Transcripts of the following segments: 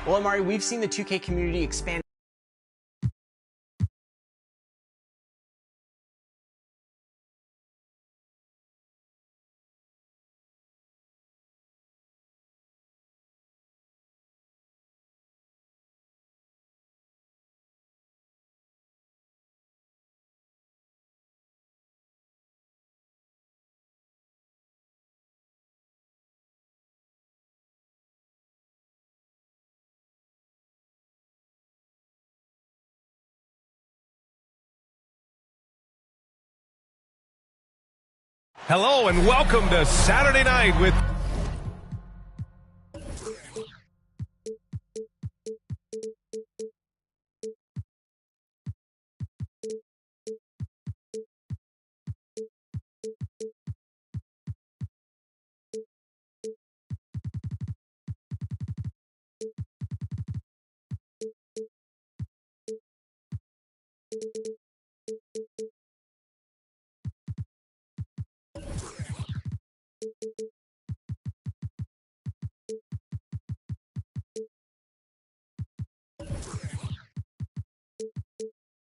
Well, Amari, we've seen the 2K community expand. Hello and welcome to Saturday Night with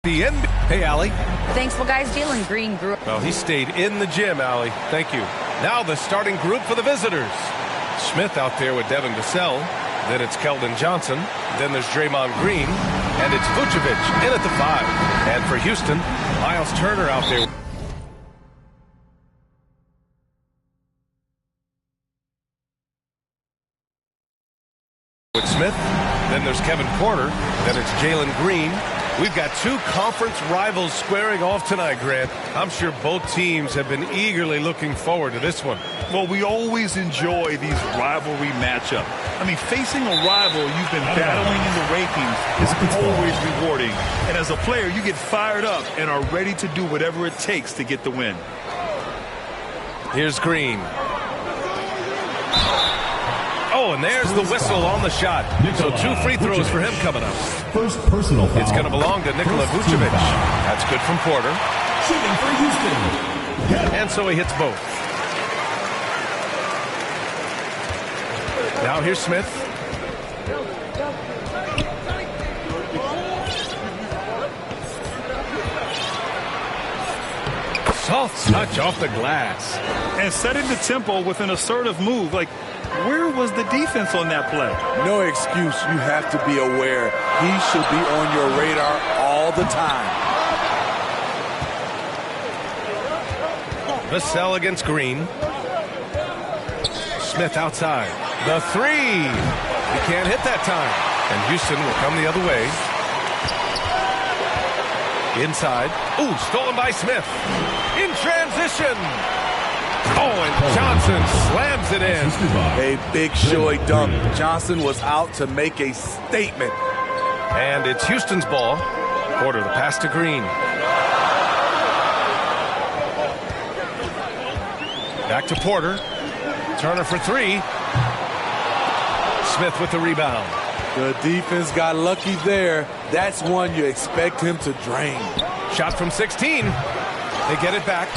the NBA. Hey, Allie. Thanks. Well, guys, Jalen Green grew up. Well, he stayed in the gym, Allie. Thank you. Now the starting group for the visitors. Smith out there with Devin Vassell. Then it's Keldon Johnson. Then there's Draymond Green. And it's Vucevic in at the 5. And for Houston, Miles Turner out there. With Smith. Then there's Kevin Porter. Then it's Jalen Green. We've got two conference rivals squaring off tonight, Grant. I'm sure both teams have been eagerly looking forward to this one. Well, we always enjoy these rivalry matchups. I mean, facing a rival you've been battling in the rankings is always rewarding. And as a player, you get fired up and are ready to do whatever it takes to get the win. Here's Green. Oh, and there's the whistle on the shot. So 2 free throws for him coming up. First personal foul. It's going to belong to Nikola Vucevic. That's good from Porter. Shooting for Houston. And so he hits both. Now here's Smith. Soft touch off the glass. And setting the tempo with an assertive move. Like, where was the defense on that play? No excuse. You have to be aware. He should be on your radar all the time. Vassell against Green. Smith outside. The 3. He can't hit that time. And Houston will come the other way. Inside. Ooh, stolen by Smith. In transition. Oh, and Johnson slams it in. A big showy dunk. Johnson was out to make a statement. And it's Houston's ball. Porter the pass to Green. Back to Porter. Turner for 3. Smith with the rebound. The defense got lucky there. That's one you expect him to drain. Shot from 16. They get it back.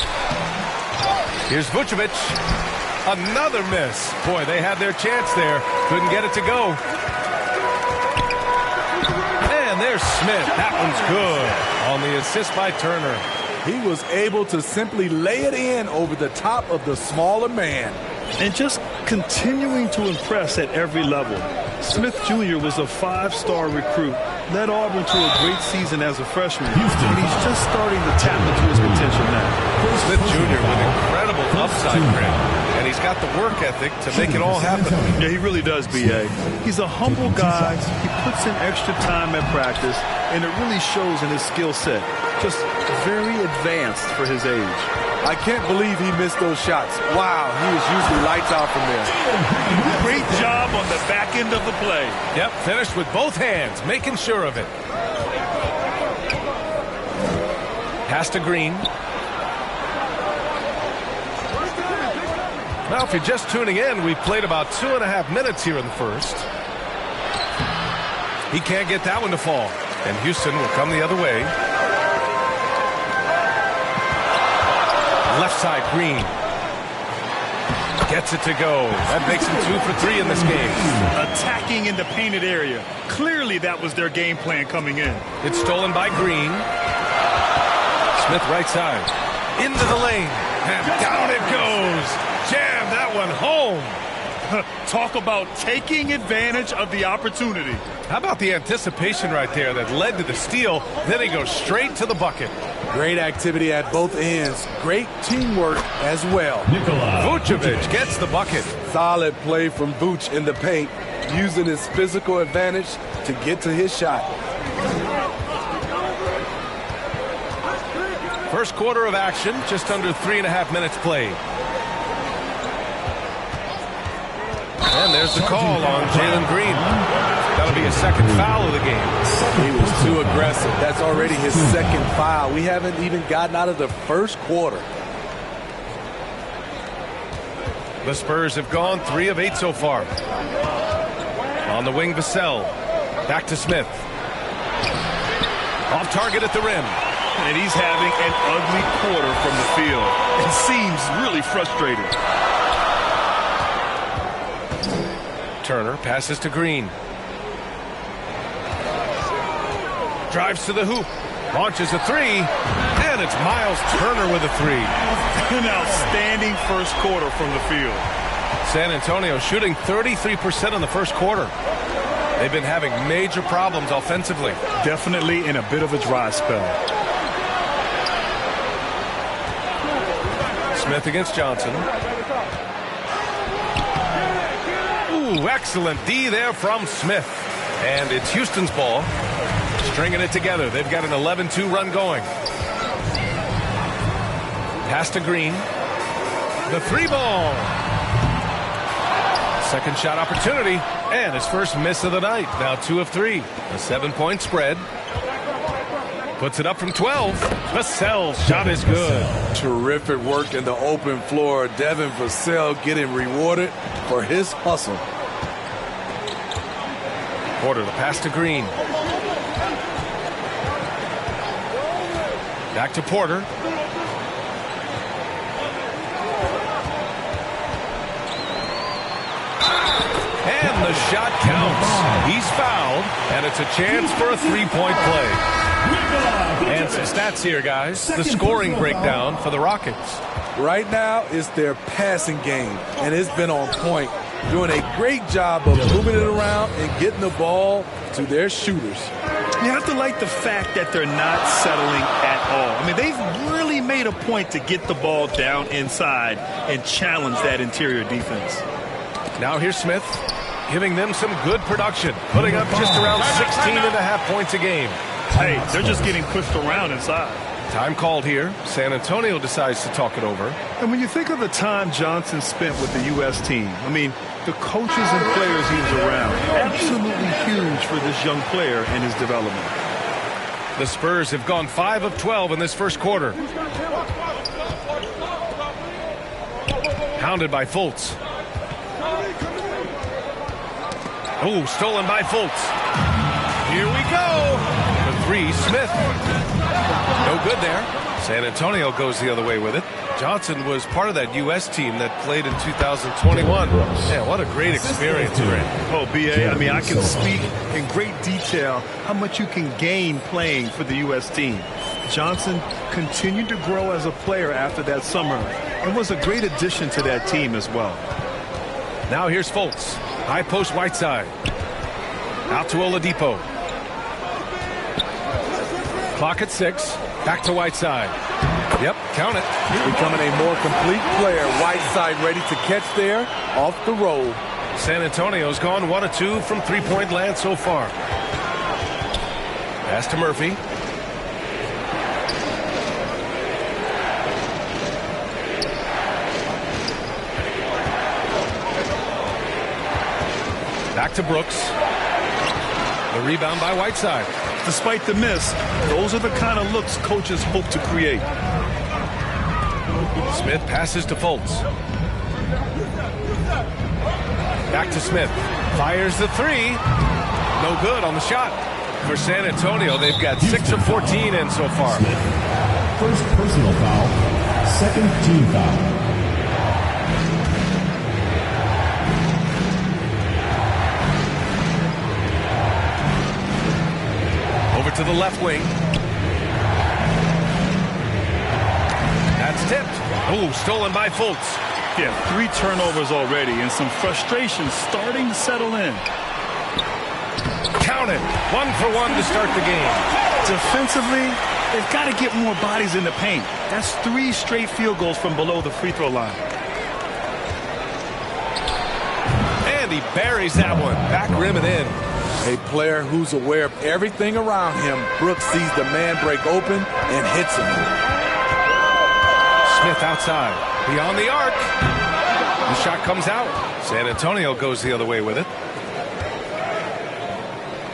Here's Vucevic. Another miss. Boy, they had their chance there. Couldn't get it to go. And there's Smith. That one's good on the assist by Turner. He was able to simply lay it in over the top of the smaller man. And just continuing to impress at every level. Smith Jr. was a 5-star recruit, led Auburn to a great season as a freshman, and he's just starting to tap into his potential now. Smith Jr. with incredible upside, Grant, and he's got the work ethic to make it all happen. Yeah, he really does, B.A. He's a humble guy. He puts in extra time at practice, and it really shows in his skill set. Just very advanced for his age. I can't believe he missed those shots. Wow, he was usually lights out from there. Great job on the back end of the play. Yep, finished with both hands, making sure of it. Pass to Green. Now, if you're just tuning in, we've played about 2.5 minutes here in the first. He can't get that one to fall, and Houston will come the other way. Left side, Green. Gets it to go. That makes him 2 for 3 in this game. Attacking attacking in the painted area. Clearly that was their game plan coming in. It's stolen by Green. Smith right side. Into the lane. And down it goes. Jam that one home. Talk about taking advantage of the opportunity. How about the anticipation right there that led to the steal? Then he goes straight to the bucket. Great activity at both ends. Great teamwork as well. Vucevic gets the bucket. Solid play from Vuce in the paint, using his physical advantage to get to his shot. First quarter of action, just under 3.5 minutes played. And there's the call on Jalen Green. That'll be a second foul of the game. He was too aggressive. That's already his second foul. We haven't even gotten out of the first quarter. The Spurs have gone 3 of 8 so far. On the wing, Vassell. Back to Smith. Off target at the rim. And he's having an ugly quarter from the field. It seems really frustrated. Turner passes to Green. Drives to the hoop. Launches a three. And it's Miles Turner with a three. An outstanding first quarter from the field. San Antonio shooting 33% in the first quarter. They've been having major problems offensively. Definitely in a bit of a dry spell. Smith against Johnson. Ooh, excellent D there from Smith. And it's Houston's ball. Stringing it together. They've got an 11-2 run going. Pass to Green. The three ball. Second shot opportunity. And his first miss of the night. Now 2 of 3. A 7-point spread. Puts it up from 12. Vassell's shot is good. Terrific work in the open floor. Devin Vassell getting rewarded for his hustle. Porter, the pass to Green. Back to Porter. And the shot counts. He's fouled, and it's a chance for a three-point play. And some stats here, guys. The scoring breakdown for the Rockets. Right now, it's their passing game, and it's been on point. Doing a great job of moving it around and getting the ball to their shooters. You have to like the fact that they're not settling at all. I mean, they've really made a point to get the ball down inside and challenge that interior defense. Now here's Smith, giving them some good production, putting up just around 16.5 points a game. Hey, they're just getting pushed around inside. Time called here. San Antonio decides to talk it over. And when you think of the time Johnson spent with the U.S. team, I mean, the coaches and players he was around, absolutely huge for this young player and his development. The Spurs have gone 5 of 12 in this first quarter. Hounded by Fultz. Oh, stolen by Fultz. Here we go. The three, Smith. No good there. San Antonio goes the other way with it. Johnson was part of that U.S. team that played in 2021. Yeah, what a great experience for him. Oh, B.A., I mean, I can speak in great detail how much you can gain playing for the U.S. team. Johnson continued to grow as a player after that summer and was a great addition to that team as well. Now here's Fultz. High post Whiteside. Out to Oladipo. Clock at 6. Back to Whiteside. Yep, count it. Becoming a more complete player. Whiteside ready to catch there off the roll. San Antonio's gone 1 of 2 from three-point land so far. Pass to Murphy. Back to Brooks. The rebound by Whiteside. Despite the miss, those are the kind of looks coaches hope to create. Smith passes to Fultz. Back to Smith. Fires the three. No good on the shot. For San Antonio, they've got 6 of 14 in so far. First personal foul. Second team foul. to the left wing. That's tipped. Ooh, stolen by Fultz. Yeah, 3 turnovers already and some frustration starting to settle in. Count it. 1 for 1 to start the game. Defensively, they've got to get more bodies in the paint. That's 3 straight field goals from below the free throw line. And he buries that one. Back rim and in. A player who's aware of everything around him. Brooks sees the man break open and hits him. Smith outside. Beyond the arc. The shot comes out. San Antonio goes the other way with it.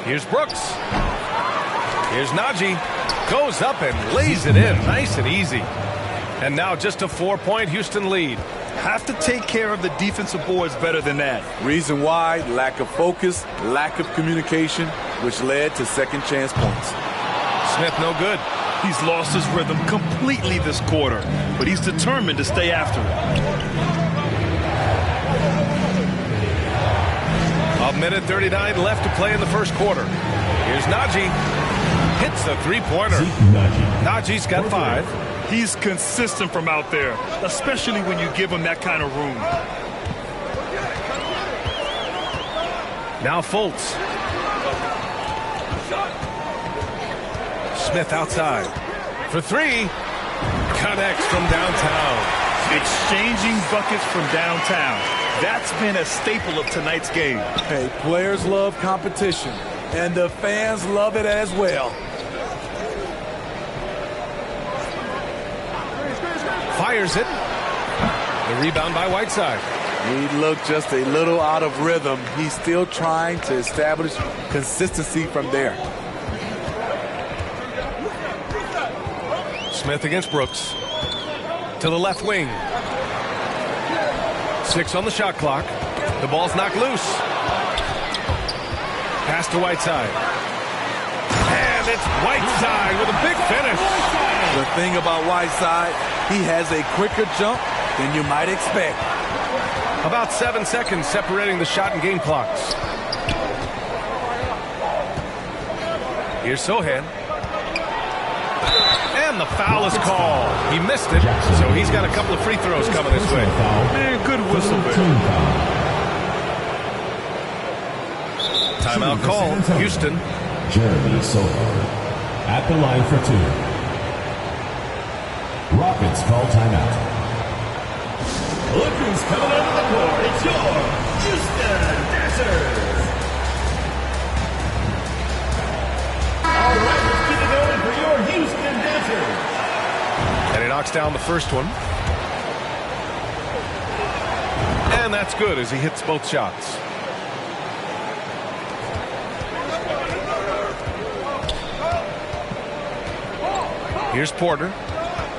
Here's Brooks. Here's Najee. Goes up and lays it in. Nice and easy. And now just a 4-point Houston lead. Have to take care of the defensive boards better than that. Reason why: lack of focus, lack of communication, which led to second chance points. Smith no good. He's lost his rhythm completely this quarter, but he's determined to stay after it. 1:39 left to play in the first quarter. Here's Najee. Hits the three-pointer. Najee's got 5. He's consistent from out there, especially when you give him that kind of room. Now Fultz. Smith outside. For 3. Connects from downtown. Exchanging buckets from downtown. That's been a staple of tonight's game. Hey, players love competition, and the fans love it as well. Fires it. The rebound by Whiteside. He looked just a little out of rhythm. He's still trying to establish consistency from there. Smith against Brooks. To the left wing. 6 on the shot clock. The ball's knocked loose. Pass to Whiteside. And it's Whiteside with a big finish. The thing about Whiteside, he has a quicker jump than you might expect. About 7 seconds separating the shot and game clocks. Here's Sohan. And the foul is called. He missed it, so he's got a couple of free throws coming his way. Man, good whistle there. Timeout call. Houston. Jeremy Sohan at the line for 2. Rockets call timeout. Look who's coming onto the court. It's your Houston Dancers. All right, let's get it going for your Houston Dancers. And he knocks down the first one. And that's good as he hits both shots. Here's Porter.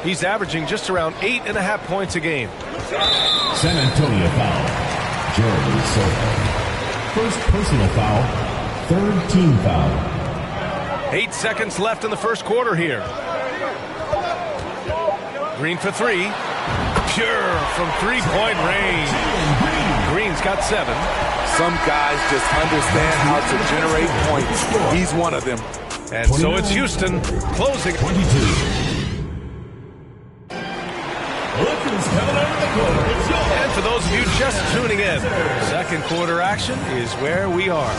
He's averaging just around 8.5 points a game. San Antonio foul. Jeremy Sohan. First personal foul. Third team foul. 8 seconds left in the first quarter here. Green for 3. Pure from three-point range. Green's got 7. Some guys just understand how to generate points. He's one of them. And so it's Houston closing. 22. Look who's coming onto the court. It's your And for those of you just tuning in, second quarter action is where we are.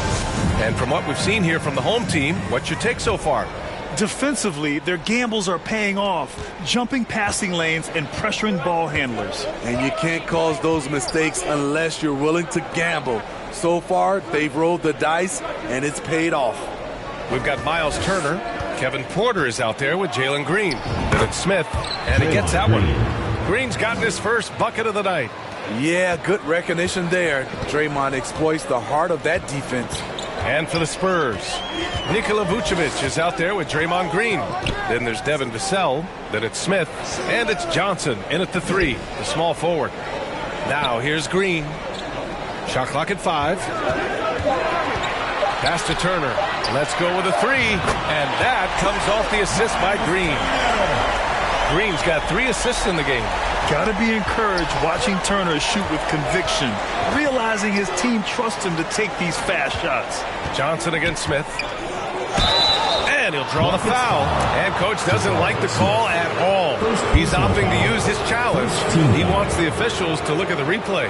And from what we've seen here from the home team, what's your take so far? Defensively, their gambles are paying off, jumping passing lanes and pressuring ball handlers. And you can't cause those mistakes unless you're willing to gamble. So far, they've rolled the dice, and it's paid off. We've got Miles Turner. Kevin Porter is out there with Jalen Green. Then it's Smith, and he gets that one. Green's gotten his first bucket of the night. Yeah, good recognition there. Draymond exploits the heart of that defense. And for the Spurs, Nikola Vucevic is out there with Draymond Green. Then there's Devin Vassell. Then it's Smith. And it's Johnson in at the 3, the small forward. Now here's Green. Shot clock at 5. Pass to Turner. Let's go with a 3. And that comes off the assist by Green. Green's got 3 assists in the game. Got to be encouraged watching Turner shoot with conviction, realizing his team trusts him to take these fast shots. Johnson against Smith. And he'll draw the foul. And coach doesn't like the call at all. He's opting to use his challenge. He wants the officials to look at the replay.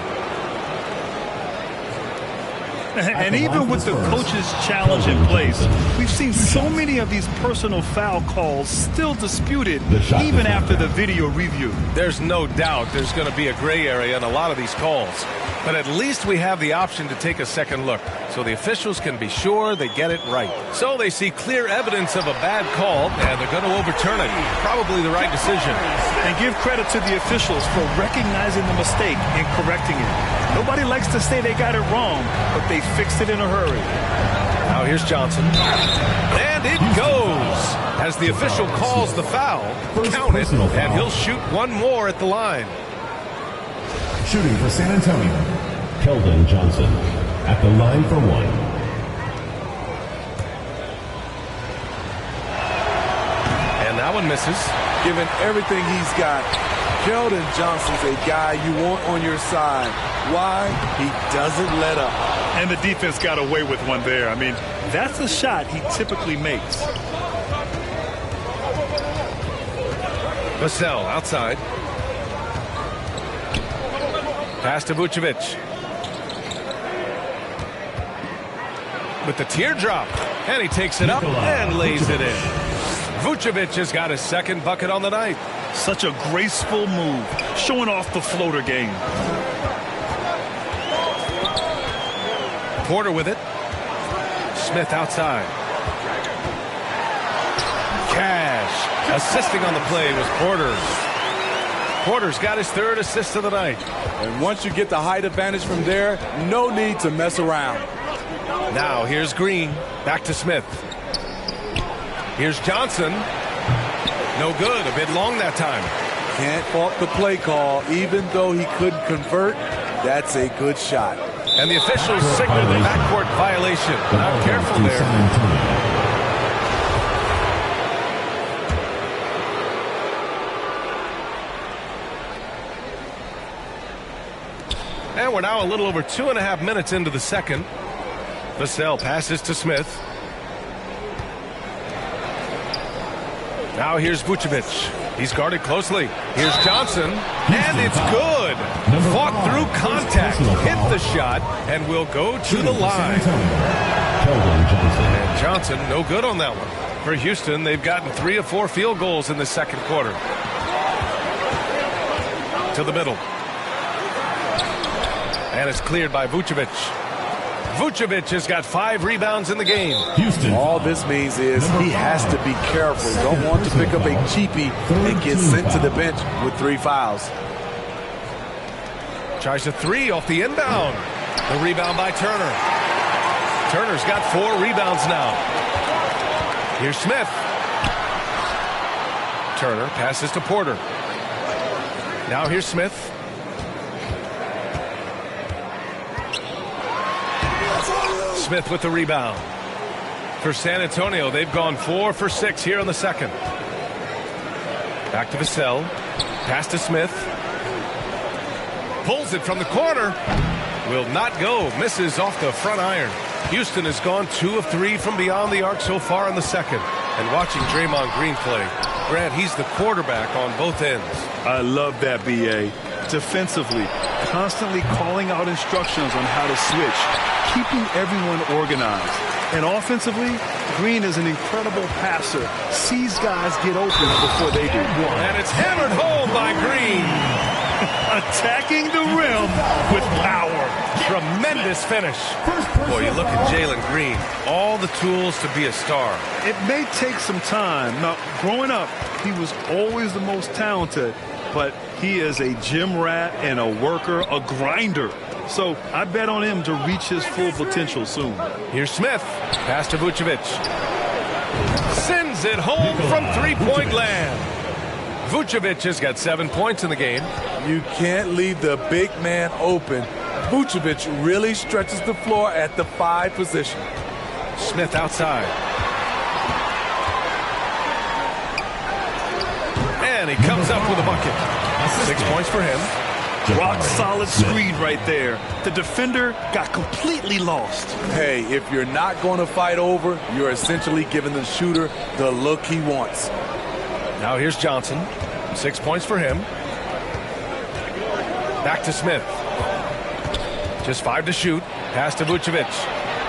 And even with the coach's challenge in place, we've seen so many of these personal foul calls still disputed even after the video review. There's no doubt there's going to be a gray area in a lot of these calls. But at least we have the option to take a second look, so the officials can be sure they get it right. So they see clear evidence of a bad call, and they're going to overturn it. Probably the right decision. And give credit to the officials for recognizing the mistake and correcting it. Nobody likes to say they got it wrong, but they fixed it in a hurry. Now here's Johnson. And it goes. As the official calls the foul, count it, and he'll shoot one more at the line. Shooting for San Antonio, Keldon Johnson at the line for one. And that one misses. Given everything he's got, Keldon Johnson's a guy you want on your side. Why? He doesn't let up. And the defense got away with one there. I mean, that's a shot he typically makes. Vassell outside. Pass to Vucevic. With the teardrop. And he takes it up and lays it in. Vucevic has got his second bucket on the night. Such a graceful move, showing off the floater game. Porter with it. Smith outside. Cash. Assisting on the play was Porter. Porter's got his third assist of the night. And once you get the height advantage from there, no need to mess around. Now here's Green. Back to Smith. Here's Johnson. No good. A bit long that time. Can't fault the play call. Even though he couldn't convert, that's a good shot. And the officials signal the backcourt violation. Not careful there. And we're now a little over 2.5 minutes into the second. Vassell passes to Smith. Now here's Vucevic. He's guarded closely. Here's Johnson. And it's good. Fought through contact. Hit the shot. And will go to the line. And Johnson, no good on that one. For Houston, they've gotten 3 of 4 field goals in the second quarter. To the middle. And it's cleared by Vucevic. Vucevic has got 5 rebounds in the game. Houston. All this means is he has to be careful. Don't want to pick up a cheapie and get sent to the bench with 3 fouls. Tries a 3 off the inbound. The rebound by Turner. Turner's got 4 rebounds now. Here's Smith. Turner passes to Porter. Now here's Smith. Smith with the rebound. For San Antonio, they've gone 4 for 6 here in the second. Back to Vassell. Pass to Smith. Pulls it from the corner. Will not go. Misses off the front iron. Houston has gone 2 of 3 from beyond the arc so far in the second. And watching Draymond Green play, Grant, he's the quarterback on both ends. I love that, B.A. Defensively, constantly calling out instructions on how to switch, keeping everyone organized. And offensively, Green is an incredible passer. Sees guys get open before they do. And it's hammered home by Green. Attacking the rim with power. Tremendous finish. Boy, you look at Jalen Green. All the tools to be a star. It may take some time. Now, growing up, he was always the most talented, but he is a gym rat and a worker, a grinder. So I bet on him to reach his full potential soon. Here's Smith. Pass to Vucevic. Sends it home from 3-point land. Vucevic has got 7 points in the game. You can't leave the big man open. Vucevic really stretches the floor at the 5 position. Smith outside. And he comes up with a bucket. 6 points for him. Rock solid screen right there. The defender got completely lost. Hey, if you're not going to fight over, you're essentially giving the shooter the look he wants. Now here's Johnson. 6 points for him. Back to Smith. Just 5 to shoot. Pass to Vucevic.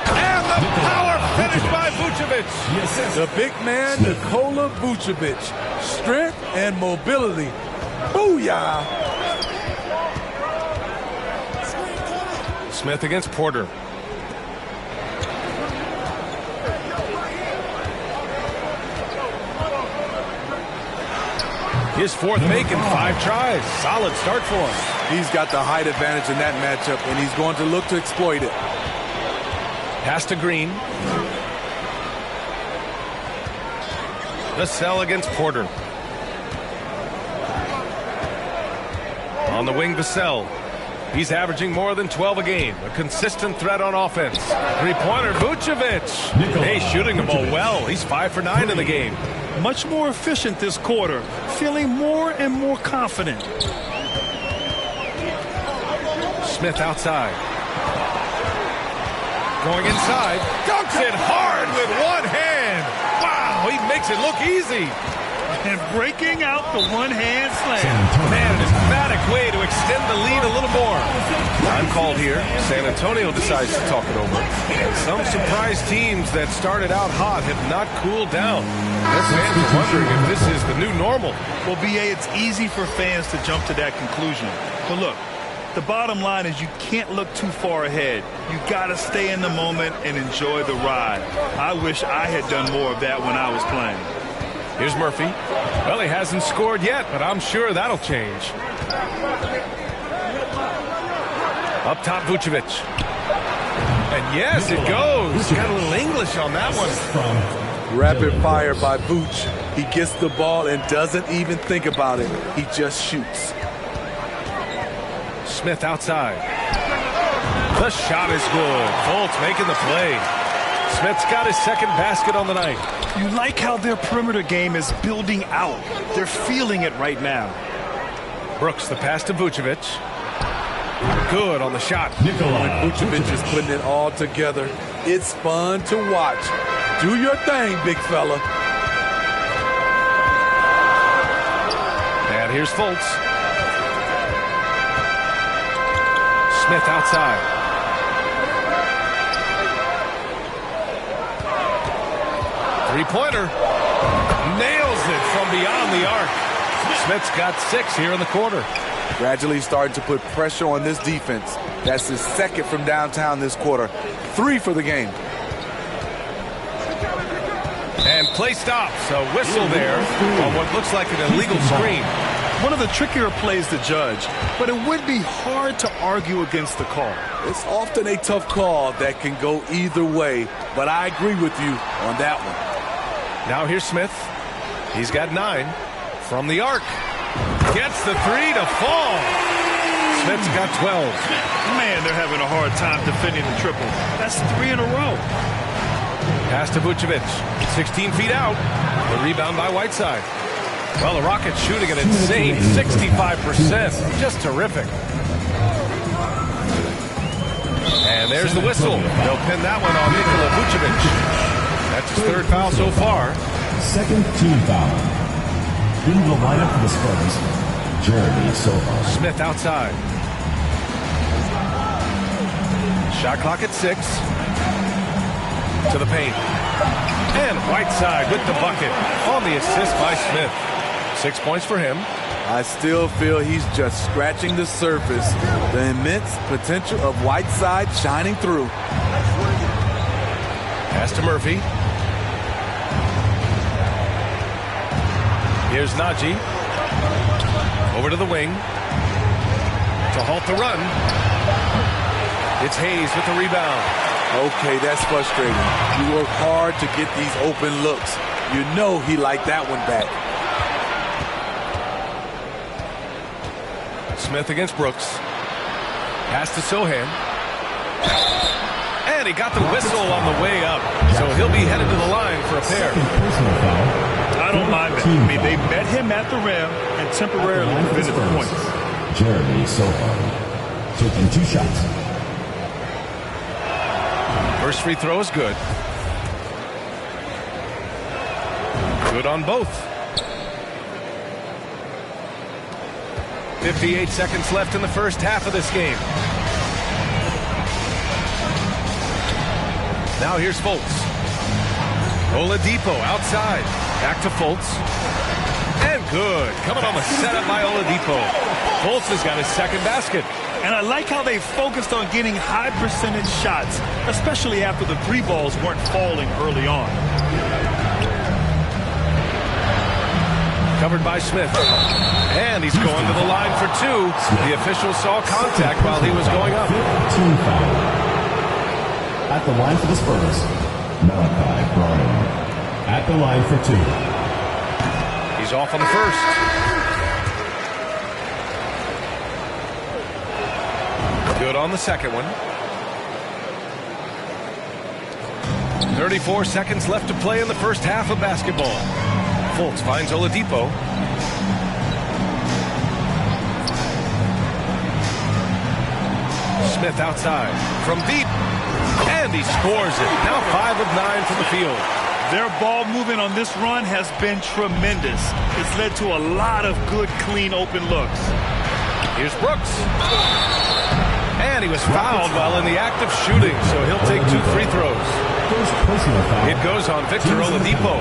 And the power finish by Vucevic. The big man, Nikola Vucevic. Strength and mobility. Booyah! Smith against Porter. His fourth make in 5 tries. Solid start for him. He's got the height advantage in that matchup, and he's going to look to exploit it. Pass to Green. Vassell against Porter. On the wing, Vassell. He's averaging more than 12 a game. A consistent threat on offense. Three-pointer, Vucevic. Hey, shooting the ball well. He's 5 for 9 in the game. Much more efficient this quarter. Feeling more and more confident. Smith outside. Going inside. Dunks it hard with one hand. Wow, he makes it look easy. And breaking out the one-hand slam. Man, an emphatic way to extend the lead a little more. Time called here. San Antonio decides to talk it over. And some surprise teams that started out hot have not cooled down. Their fans are wondering if this is the new normal. Well, B.A., it's easy for fans to jump to that conclusion. But look, the bottom line is you can't look too far ahead. You got to stay in the moment and enjoy the ride. I wish I had done more of that when I was playing. Here's Murphy. Well, he hasn't scored yet, but I'm sure that'll change. Up top, Vucevic. And yes, it goes. Got a little English on that one. Rapid fire by Vooch. He gets the ball and doesn't even think about it. He just shoots. Smith outside. The shot is good. Fultz making the play. Smith's got his second basket on the night. You like how their perimeter game is building out. They're feeling it right now. Brooks, the pass to Vucevic. Good on the shot. When Vucevic is putting it all together, it's fun to watch. Do your thing, big fella. And here's Fultz. Smith outside. Three-pointer. Nails it from beyond the arc. Smith's got 6 here in the quarter. Gradually starting to put pressure on this defense. That's his second from downtown this quarter. 3 for the game. And play stops. A whistle there on what looks like an illegal screen. One of the trickier plays to judge, but it would be hard to argue against the call. It's often a tough call that can go either way, but I agree with you on that one. Now here's Smith. He's got 9 from the arc. Gets the 3 to fall. Smith's got 12. Man, they're having a hard time defending the triple. That's 3 in a row. Pass to Vucevic. 16 feet out. The rebound by Whiteside. Well, the Rockets shooting an insane 65%. Just terrific. And there's the whistle. They'll pin that one on Nikola Vucevic. That's his 3rd foul so far. Second team foul. In the lineup for the Spurs, Jeremy Silva. Smith outside. Shot clock at 6. To the paint. And Whiteside with the bucket on the assist by Smith. 6 points for him. I still feel he's just scratching the surface. The immense potential of Whiteside shining through. Pass to Murphy. Here's Najee. Over to the wing. To halt the run. It's Hayes with the rebound. Okay, that's frustrating. You work hard to get these open looks. You know he liked that one back. Smith against Brooks. Pass to Sohan. And he got the whistle on the way up. So he'll be headed to the line for a pair. I don't mind that. I mean, they met him at the rim and temporarily prevented the points. Jeremy Sohan, taking 2 shots. First free throw is good. Good on both. 58 seconds left in the first half of this game. Now here's Fultz. Oladipo outside. Back to Fultz. And good. Coming on the setup by Oladipo. Fultz has got his second basket. And I like how they focused on getting high percentage shots, especially after the 3 balls weren't falling early on. Covered by Smith. And he's going to the line for 2. The official saw contact while he was going up. Team foul. At the line for the Spurs, Malachi Branham. At the line for 2. He's off on the first. Good on the second one. 34 seconds left to play in the first half of basketball. Fultz finds Oladipo. Smith outside from deep. And he scores it. Now 5 of 9 from the field. Their ball movement on this run has been tremendous. It's led to a lot of good, clean, open looks. Here's Brooks. And he was fouled while in the act of shooting, so he'll take 2 free throws. It goes on Victor Oladipo.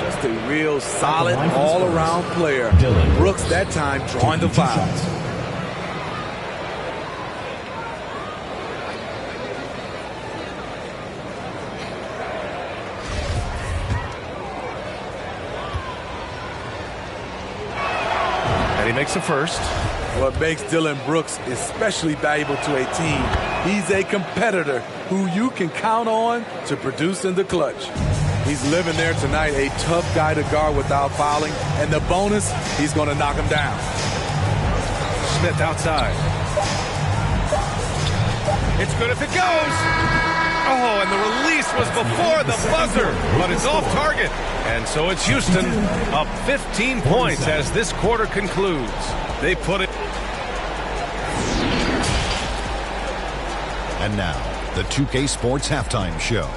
Just a real solid all-around player. Brooks that time drawing the foul. And he makes the first. What makes Dillon Brooks especially valuable to a team, he's a competitor who you can count on to produce in the clutch. He's living there tonight, a tough guy to guard without fouling, and the bonus, he's going to knock him down. Smith outside. It's good if it goes. Oh, and the release was before the buzzer, but it's off target. And so it's Houston up 15 points as this quarter concludes. They put it. And now, the 2K Sports Halftime Show.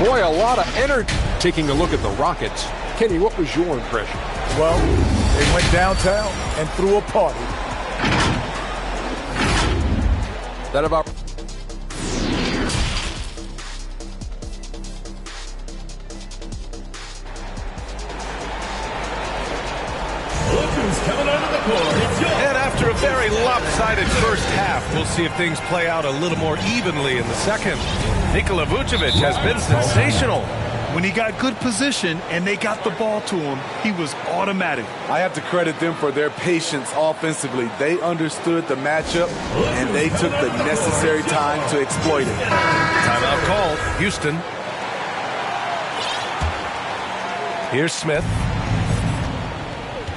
Boy, a lot of energy. Taking a look at the Rockets. Kenny, what was your impression? Well, they went downtown and threw a party. That about... Coming onto the court, it's yours. And after a very lopsided first half, we'll see if things play out a little more evenly in the second. Nikola Vucevic has been sensational. When he got good position and they got the ball to him, he was automatic. I have to credit them for their patience offensively. They understood the matchup, and they took the necessary time to exploit it. Timeout called. Houston. Here's Smith.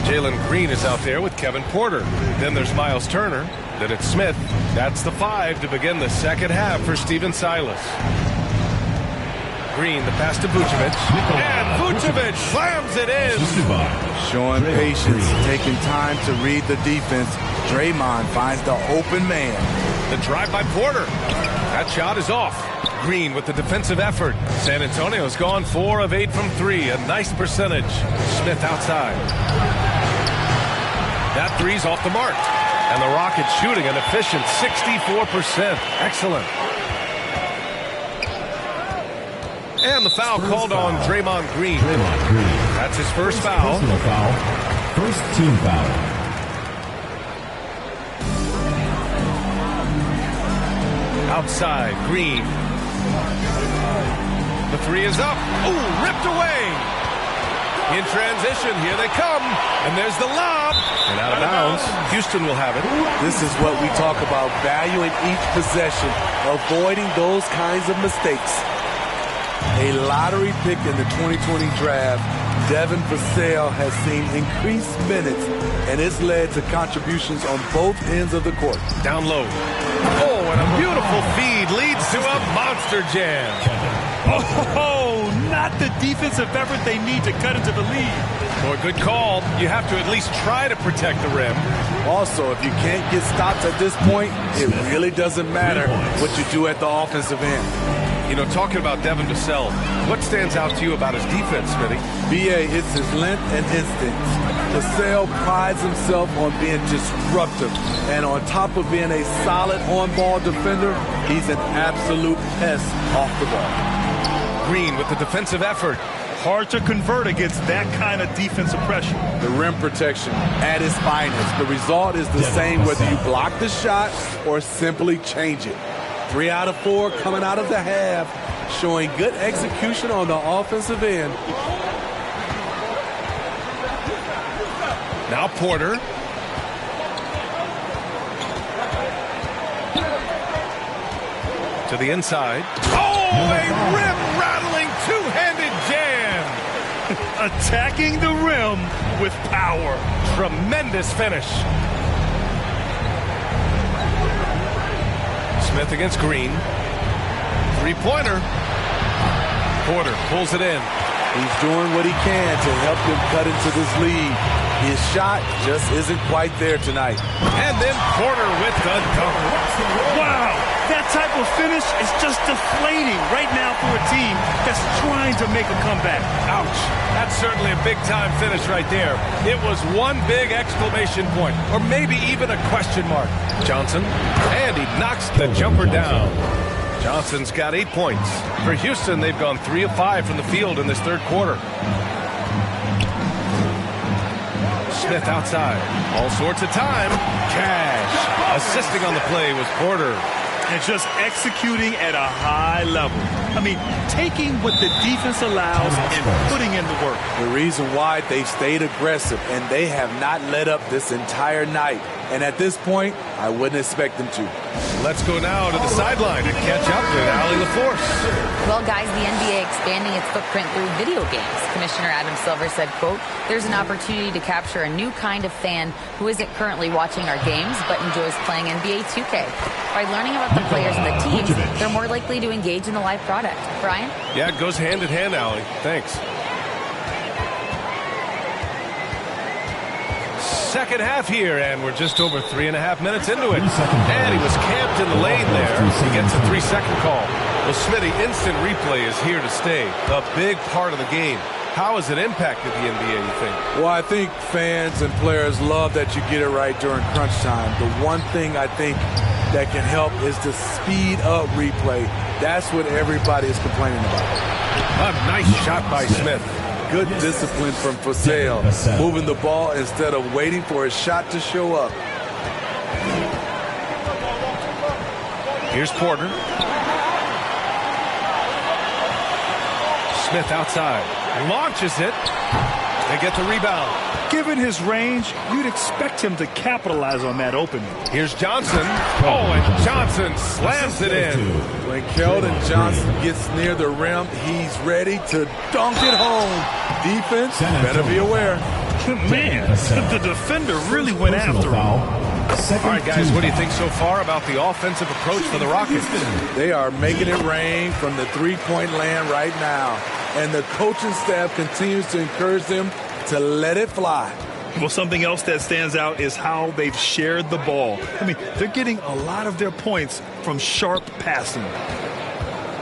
Jalen Green is out there with Kevin Porter. Then there's Miles Turner. Then it's Smith. That's the 5 to begin the second half for Stephen Silas. Green, the pass to Vucevic. And Vucevic slams it in. Showing patience, taking time to read the defense. Draymond finds the open man. The drive by Porter. That shot is off. Green with the defensive effort. San Antonio's gone 4 of 8 from 3. A nice percentage. Smith outside. That 3's off the mark. And the Rockets shooting an efficient 64%. Excellent. And the foul called on Draymond Green. That's his first foul. First team foul. Outside, Green. The 3 is up. Ooh, ripped away. In transition, here they come. And there's the lob. And out of bounds. Houston will have it. This is what we talk about, valuing each possession, avoiding those kinds of mistakes. A lottery pick in the 2020 draft, Devin Vassell has seen increased minutes, and it's led to contributions on both ends of the court. Down low. Oh, and a beautiful feed leads to a monster jam. Oh, not got the defensive effort they need to cut into the lead. Boy, good call. You have to at least try to protect the rim. Also, if you can't get stops at this point, it really doesn't matter what you do at the offensive end. You know, talking about Devin Vassell, what stands out to you about his defense, Smitty? BA, it's his length and instincts. Vassell prides himself on being disruptive, and on top of being a solid on-ball defender, he's an absolute pest off the ball. Green with the defensive effort. Hard to convert against that kind of defensive pressure. The rim protection at its finest. The result is the same whether you block the shot or simply change it. 3 out of 4 coming out of the half, showing good execution on the offensive end. Now Porter. To the inside. Oh, a rim-rattling two-handed jam. Attacking the rim with power. Tremendous finish. Smith against Green. Three-pointer. Porter pulls it in. He's doing what he can to help them cut into this lead. His shot just isn't quite there tonight. And then Porter with the dunk. Wow, that type of finish is just deflating right now for a team that's trying to make a comeback. Ouch. That's certainly a big-time finish right there. It was one big exclamation point, or maybe even a question mark. Johnson, and he knocks the jumper down. Johnson's got 8 points. For Houston, they've gone 3 of 5 from the field in this third quarter. Smith outside. All sorts of time. Cash. Assisting on the play was Porter. And just executing at a high level. I mean, taking what the defense allows and putting in the work. The reason why they stayed aggressive, and they have not let up this entire night. And at this point, I wouldn't expect them to. Let's go now to the sideline and catch up with Allie LaForce. Well, guys, the NBA expanding its footprint through video games. Commissioner Adam Silver said, quote, "There's an opportunity to capture a new kind of fan who isn't currently watching our games but enjoys playing NBA 2K. By learning about the players and the teams, they're more likely to engage in the live product." Brian? Yeah, it goes hand in hand, Allie. Thanks. Second half here, and we're just over 3.5 minutes into it. And he was camped in the lane there. He gets a 3-second call. Well, Smitty, instant replay is here to stay. A big part of the game. How has it impacted the NBA, you think? Well, I think fans and players love that you get it right during crunch time. The one thing I think that can help is to speed up replay. That's what everybody is complaining about. A nice shot by Smith. Good discipline from Vassell, moving the ball instead of waiting for a shot to show up. Here's Porter. Smith outside. Launches it. They get the rebound. Given his range, you'd expect him to capitalize on that opening. Here's Johnson. Oh, and Johnson slams it in. When Keldon Johnson gets near the rim, he's ready to dunk it home. Defense, better be aware. Man, the defender really went after him. All right, guys, what do you think so far about the offensive approach for the Rockets? They are making it rain from the three-point land right now. And the coaching staff continues to encourage them to let it fly. Well, something else that stands out is how they've shared the ball. I mean, they're getting a lot of their points from sharp passing.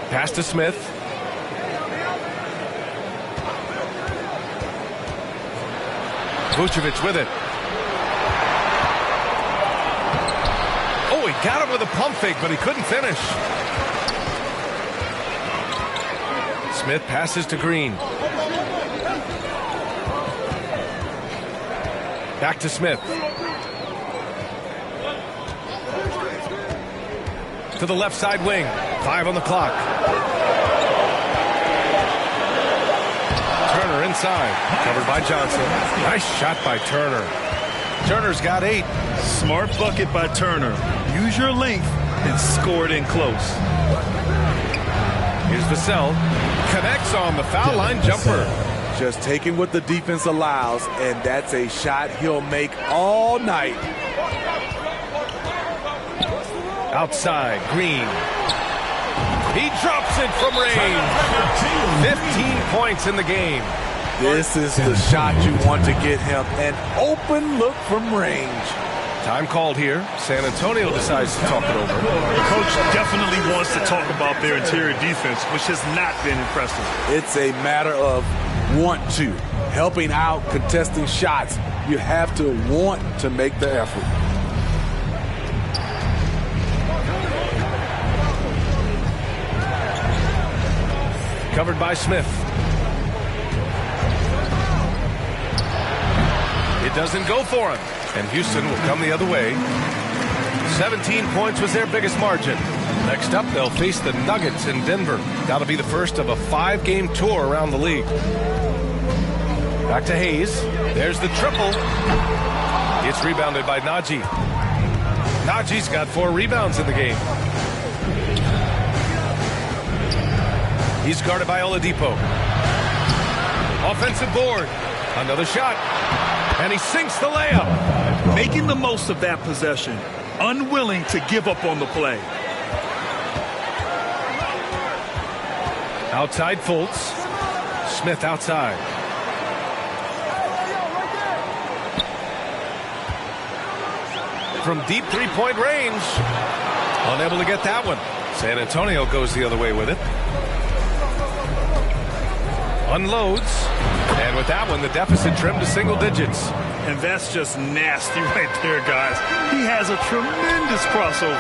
Pass to Smith. Vucevic with it. Oh, he got him with a pump fake, but he couldn't finish. Smith passes to Green. Back to Smith. To the left side wing. 5 on the clock. Turner inside. Covered by Johnson. Nice shot by Turner. Turner's got 8. Smart bucket by Turner. Use your length and score it in close. Here's Vassell. Connects on the foul line jumper. Just taking what the defense allows, and that's a shot he'll make all night. Outside, Green. He drops it from range. 15 points in the game. This is the shot you want to get him. An open look from range. Time called here. San Antonio decides to talk it over. The coach definitely wants to talk about their interior defense, which has not been impressive. It's a matter of want to. Helping out, contesting shots. You have to want to make the effort. Covered by Smith. It doesn't go for him. And Houston will come the other way. 17 points was their biggest margin. Next up, they'll face the Nuggets in Denver. That'll be the first of a 5-game tour around the league. Back to Hayes. There's the triple. It's rebounded by Najee. Najee's got 4 rebounds in the game. He's guarded by Oladipo. Offensive board. Another shot. And he sinks the layup. Making the most of that possession. Unwilling to give up on the play. Outside Fultz. Smith outside. From deep three-point range. Unable to get that one. San Antonio goes the other way with it. Unloads. And with that one, the deficit trimmed to single digits. And that's just nasty right there, guys. He has a tremendous crossover.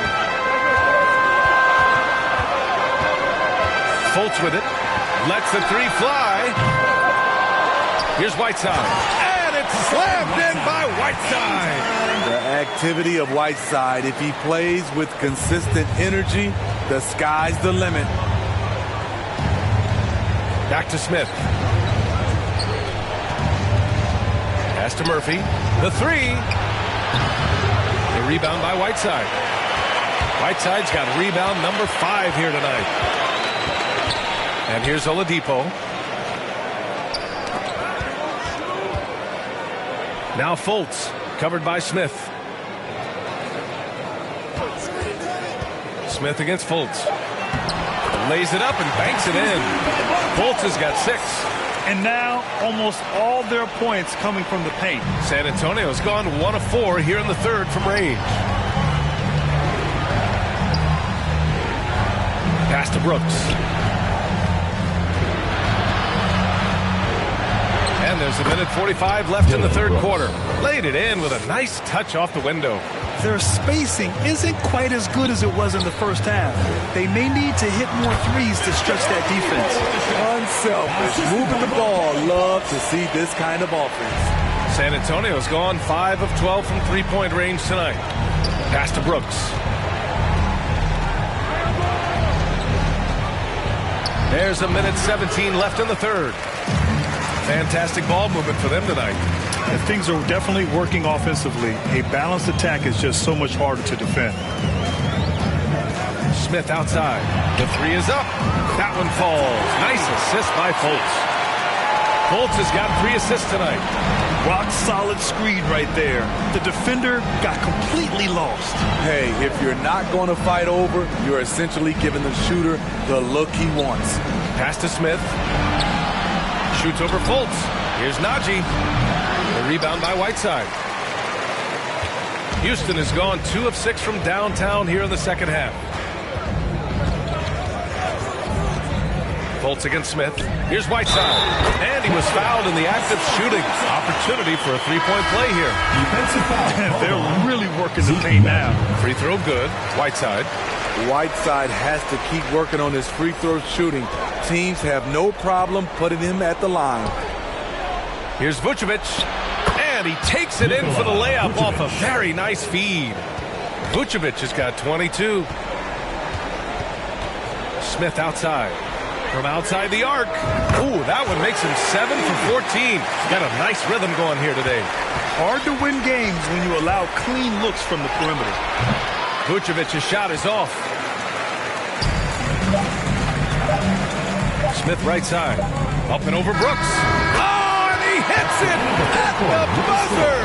Fultz with it. Lets the 3 fly. Here's Whiteside. And it's slammed in by Whiteside. The activity of Whiteside, if he plays with consistent energy, the sky's the limit. Back to Smith. Pass to Murphy. The 3. The rebound by Whiteside. Whiteside's got rebound number 5 here tonight. And here's Oladipo. Now Fultz, covered by Smith. Smith against Fultz. Lays it up and banks it in. Fultz has got 6. And now almost all their points coming from the paint. San Antonio's gone 1 of 4 here in the third from range. Pass to Brooks. And there's 1:45 left in the third quarter. Laid it in with a nice touch off the window. Their spacing isn't quite as good as it was in the first half. They may need to hit more threes to stretch that defense. Unselfish, moving the ball. Love to see this kind of offense. San Antonio's gone 5 of 12 from three-point range tonight. Pass to Brooks. There's 1:17 left in the third. Fantastic ball movement for them tonight. And things are definitely working offensively. A balanced attack is just so much harder to defend. Smith outside. The 3 is up. That one falls. Nice assist by Fultz. Fultz has got 3 assists tonight. Rock solid screen right there. The defender got completely lost. Hey, if you're not going to fight over, you're essentially giving the shooter the look he wants. Pass to Smith. Shoots over Fultz. Here's Najee. The rebound by Whiteside. Houston has gone 2 of 6 from downtown here in the second half. Fultz against Smith. Here's Whiteside. And he was fouled in the act of shooting. Opportunity for a 3-point play here. They're really working the paint now. Free throw good. Whiteside. Whiteside has to keep working on his free throw shooting. Teams have no problem putting him at the line. Here's Vucevic. And he takes it in for the layup off a very nice feed. Vucevic has got 22. Smith outside. From outside the arc. Ooh, that one makes him 7 for 14. Got a nice rhythm going here today. Hard to win games when you allow clean looks from the perimeter. Vucevic's shot is off. Smith right side. Up and over Brooks. Oh, and he hits it at the buzzer.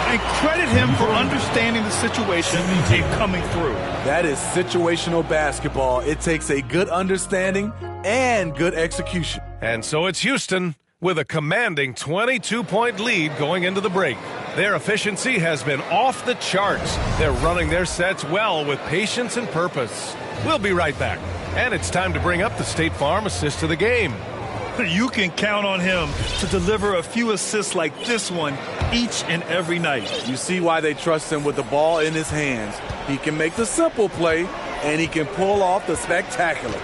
And credit him for understanding the situation and coming through. That is situational basketball. It takes a good understanding and good execution. And so it's Houston with a commanding 22-point lead going into the break. Their efficiency has been off the charts. They're running their sets well with patience and purpose. We'll be right back. And it's time to bring up the State Farm assist of the game. You can count on him to deliver a few assists like this one each and every night. You see why they trust him with the ball in his hands. He can make the simple play, and he can pull off the spectacular.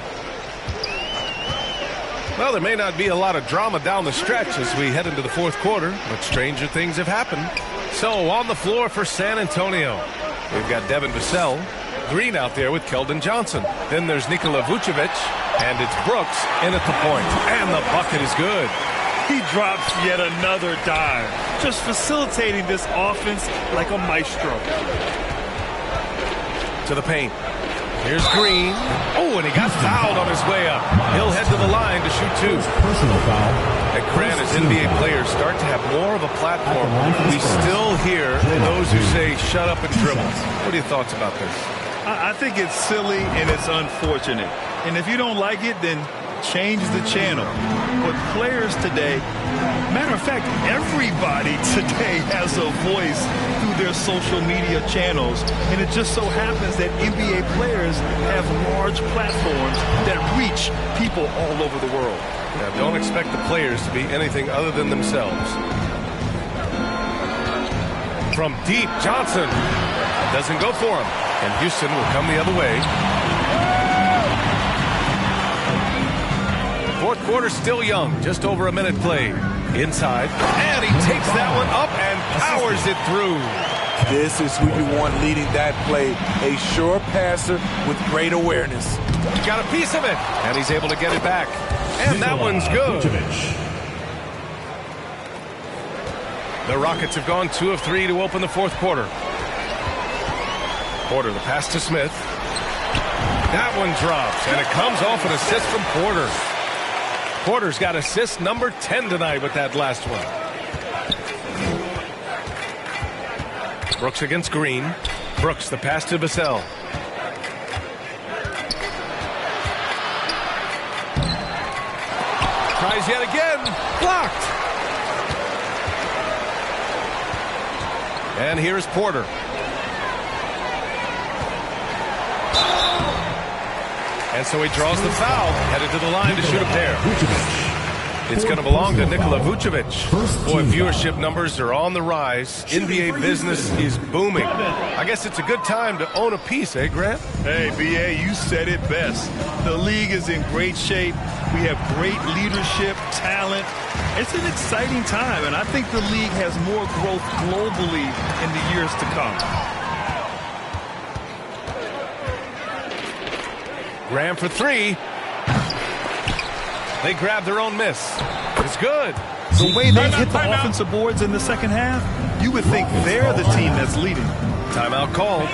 Well, there may not be a lot of drama down the stretch as we head into the fourth quarter, but stranger things have happened. So on the floor for San Antonio, we've got Devin Vassell, Green out there with Keldon Johnson. Then there's Nikola Vucevic, and it's Brooks in at the point. And the bucket is good. He drops yet another dime, just facilitating this offense like a maestro. To the paint. Here's Green. Oh, and he got fouled on his way up. He'll head to the line to shoot two. Personal foul. And Grant, as NBA players start to have more of a platform, we still hear those who say, shut up and dribble. What are your thoughts about this? I think it's silly and it's unfortunate. And if you don't like it, then change the channel. But players today, matter of fact, everybody today has a voice through their social media channels. And it just so happens that NBA players have large platforms that reach people all over the world. Now, don't expect the players to be anything other than themselves. From deep, Johnson doesn't go for him. And Houston will come the other way. Fourth quarter still young, just over a minute played. Inside, and he takes that one up and powers it through. This is who you want leading that play. A sure passer with great awareness. He got a piece of it, and he's able to get it back. And that one's good. The Rockets have gone 2 of 3 to open the fourth quarter. Porter, the pass to Smith. That one drops, and it comes off an assist from Porter. Porter's got assist number 10 tonight with that last one. Brooks against Green. Brooks, the pass to Vassell. Tries yet again. Blocked. And here's Porter. And so he draws the foul, headed to the line to shoot a pair. It's going to belong to Nikola Vucevic. Boy, viewership numbers are on the rise. NBA business is booming. I guess it's a good time to own a piece, eh, Grant? Hey, B.A., you said it best. The league is in great shape. We have great leadership, talent. It's an exciting time, and I think the league has more growth globally in the years to come. Graham for three. They grab their own miss. It's good. The way they hit the offensive boards in the second half, you would think they're the team that's leading. Timeout called.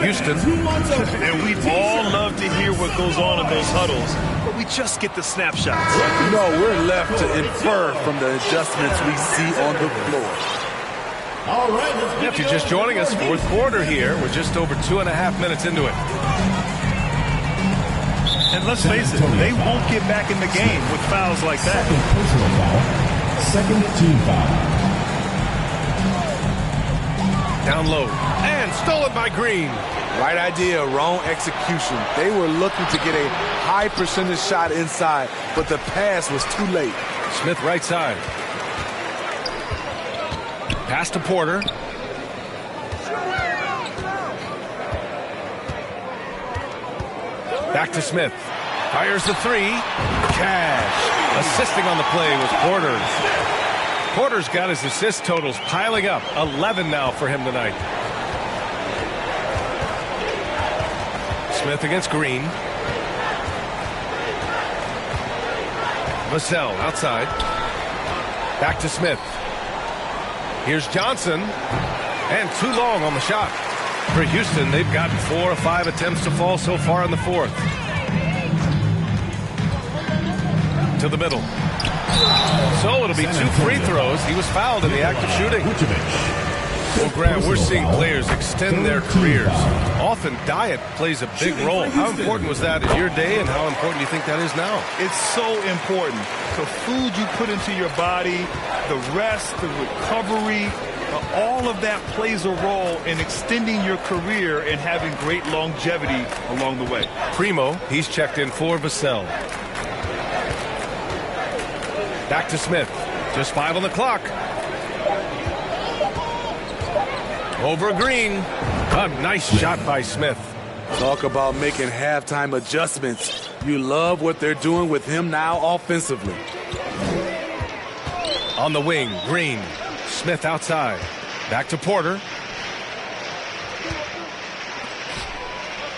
Houston. And we all love to hear what goes on in those huddles, but we just get the snapshots. No, we're left to infer from the adjustments we see on the floor. All right, if you're just joining us, fourth quarter here. We're just over 2.5 minutes into it. And let's face it, they won't get back in the game with fouls like that. Second team foul. Down low. And stolen by Green. Right idea, wrong execution. They were looking to get a high percentage shot inside, but the pass was too late. Smith right side. Pass to Porter. Back to Smith. Fires the three. Cash. Assisting on the play was Porter. Porter's got his assist totals piling up. 11 now for him tonight. Smith against Green. Vassell outside. Back to Smith. Here's Johnson. And too long on the shot. For Houston, they've gotten 4 or 5 attempts to fall so far in the fourth. To the middle. So it'll be 2 free throws. He was fouled in the act of shooting. Well, Grant, we're seeing players extend their careers. Often diet plays a big role. How important was that in your day, and how important do you think that is now? It's so important. The food you put into your body, the rest, the recovery, all of that plays a role in extending your career and having great longevity along the way. Primo, he's checked in for Vassell. Back to Smith. Just 5 on the clock. Over Green. A nice shot by Smith. Talk about making halftime adjustments. You love what they're doing with him now offensively. On the wing, Green. Smith outside. Back to Porter.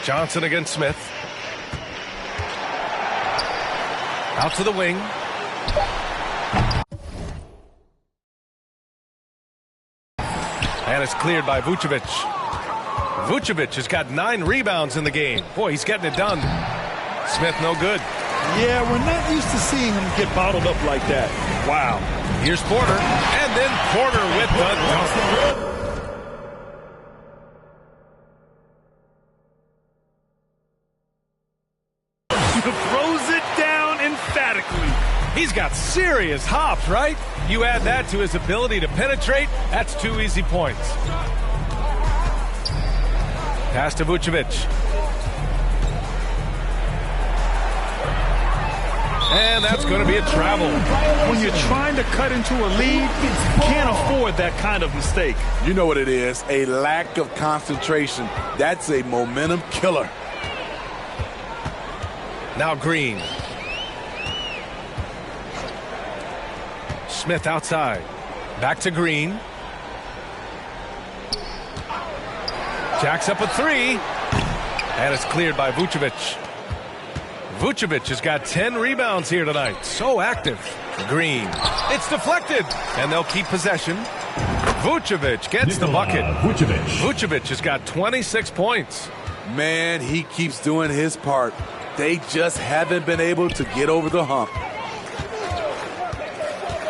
Johnson against Smith. Out to the wing. And it's cleared by Vucevic. Vucevic has got 9 rebounds in the game. Boy, he's getting it done. Smith no good. Yeah, we're not used to seeing him get bottled up like that. Wow. Here's Porter. And then Porter with the dunk. Throws it down emphatically. He's got serious hops, right? You add that to his ability to penetrate, that's 2 easy points. Pass to Vucevic. And that's going to be a travel. When you're trying to cut into a lead, you can't afford that kind of mistake. You know what it is, a lack of concentration. That's a momentum killer. Now Green. Smith outside. Back to Green. Jacks up a 3. And it's cleared by Vucevic. Vucevic has got 10 rebounds here tonight. So active. Green. It's deflected. And they'll keep possession. Vucevic gets the bucket. Vucevic has got 26 points. Man, he keeps doing his part. They just haven't been able to get over the hump.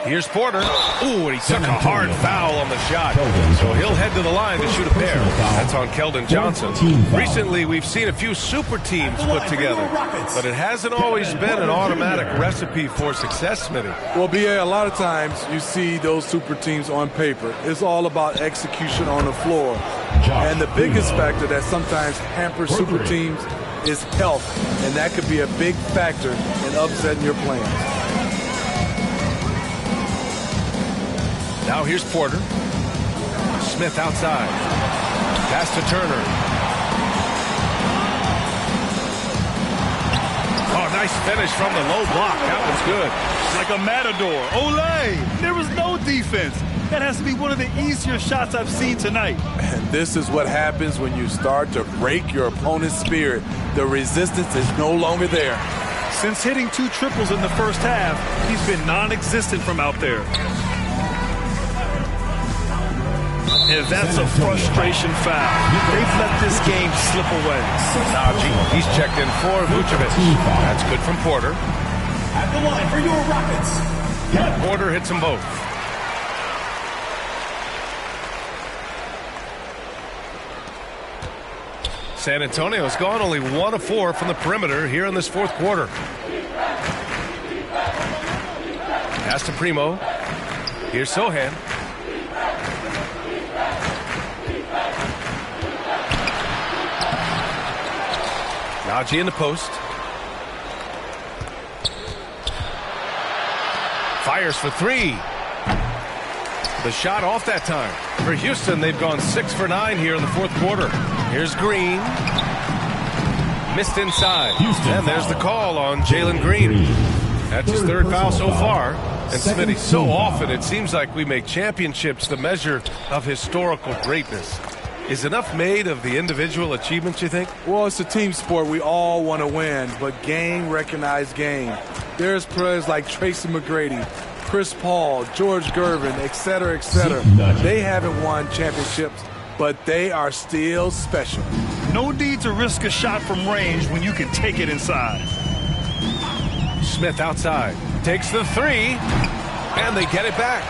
Here's Porter. Ooh, and he took a hard foul on the shot. So he'll head to the line to shoot a pair. That's on Keldon Johnson. Recently, we've seen a few super teams put together, but it hasn't always been an automatic recipe for success, Smitty. Well, B.A., a lot of times you see those super teams on paper. It's all about execution on the floor. And the biggest factor that sometimes hampers super teams is health, and that could be a big factor in upsetting your plans. Now here's Porter. Smith outside. Pass to Turner. Oh, nice finish from the low block. That was good. Like a matador. Olay! There was no defense. That has to be one of the easier shots I've seen tonight. And this is what happens when you start to break your opponent's spirit. The resistance is no longer there. Since hitting 2 triples in the first half, he's been non-existent from out there. And that's a frustration foul. They've let this game slip away. Najee, he's checked in for Vucevic. That's good from Porter. At the line for your Rockets. Porter hits them both. San Antonio's gone only 1 of 4 from the perimeter here in this fourth quarter. Pass to Primo. Here's Sohan. Najee in the post. Fires for 3. The shot off that time. For Houston, they've gone 6 for 9 here in the fourth quarter. Here's Green. Missed inside. And there's the call on Jalen Green. That's his third foul so far. And Smitty, so often it seems like we make championships the measure of historical greatness. Is enough made of the individual achievements, you think? Well, it's a team sport. We all want to win, but game recognized game. There's players like Tracy McGrady, Chris Paul, George Gervin, et cetera, et cetera. They haven't won championships, but they are still special. No need to risk a shot from range when you can take it inside. Smith outside. Takes the three, and they get it back.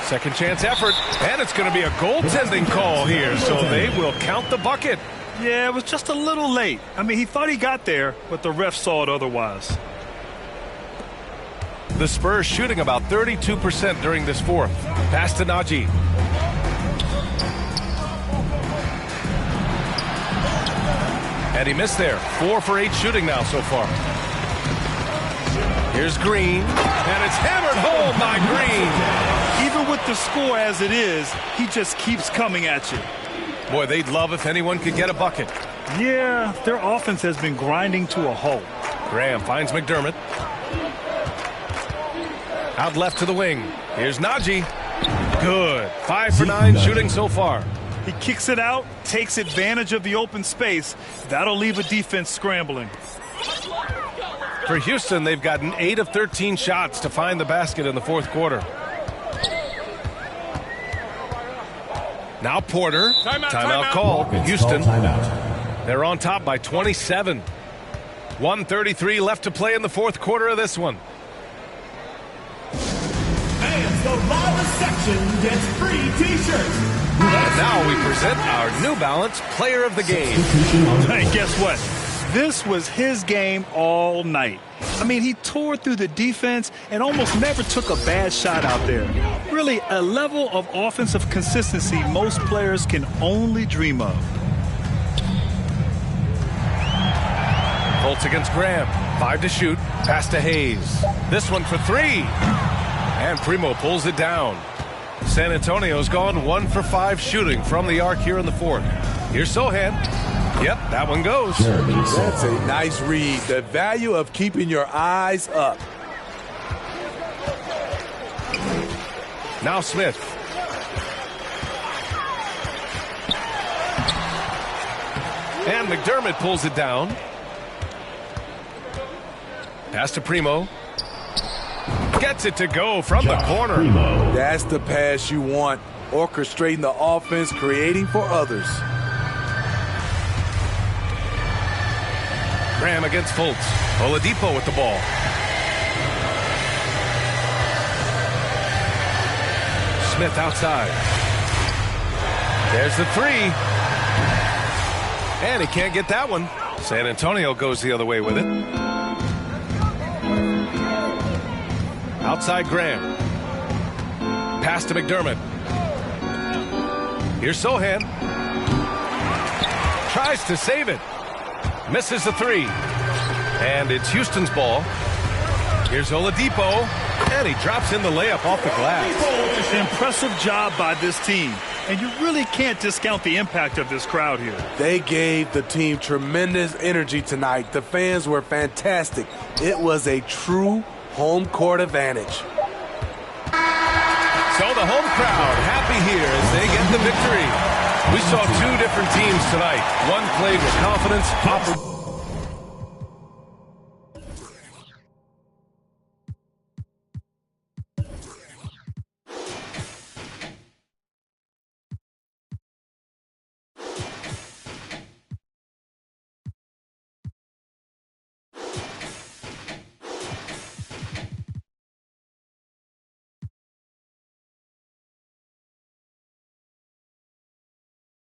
Second chance effort, and it's going to be a goaltending call here, so they will count the bucket. Yeah, it was just a little late. I mean, he thought he got there, but the ref saw it otherwise. The Spurs shooting about 32% during this fourth. Pass to Najee. And he missed there. 4 for 8 shooting now so far. Here's Green, and it's hammered home by Green. Even with the score as it is, he just keeps coming at you. Boy, they'd love if anyone could get a bucket. Yeah, their offense has been grinding to a halt. Graham finds McDermott. Out left to the wing. Here's Najee. Good. 5 for 9 shooting so far. He kicks it out, takes advantage of the open space. That'll leave a defense scrambling. For Houston, they've gotten 8 of 13 shots to find the basket in the fourth quarter. Now Porter. Timeout called. Houston. They're on top by 27. 1:33 left to play in the fourth quarter of this one. And the loudest section gets free T-shirts. And now we present our New Balance Player of the Game. Hey, guess what? This was his game all night. I mean, he tore through the defense and almost never took a bad shot out there. Really, a level of offensive consistency most players can only dream of. Colts against Graham. 5 to shoot. Pass to Hayes. This one for 3. And Primo pulls it down. San Antonio's gone 1 for 5 shooting from the arc here in the fourth. Here's Sohan. Yep, that one goes. That's a nice read. The value of keeping your eyes up. Now Smith. And McDermott pulls it down. Pass to Primo. Gets it to go from the corner. That's the pass you want. Orchestrating the offense, creating for others. Graham against Fultz. Oladipo with the ball. Smith outside. There's the 3. And he can't get that one. San Antonio goes the other way with it. Outside Graham. Pass to McDermott. Here's Sohan. Tries to save it. Misses the 3. And it's Houston's ball. Here's Oladipo. And he drops in the layup off the glass. Impressive job by this team. And you really can't discount the impact of this crowd here. They gave the team tremendous energy tonight. The fans were fantastic. It was a true home court advantage. So the home crowd happy here as they get the victory. We saw 2 different teams tonight. One played with confidence,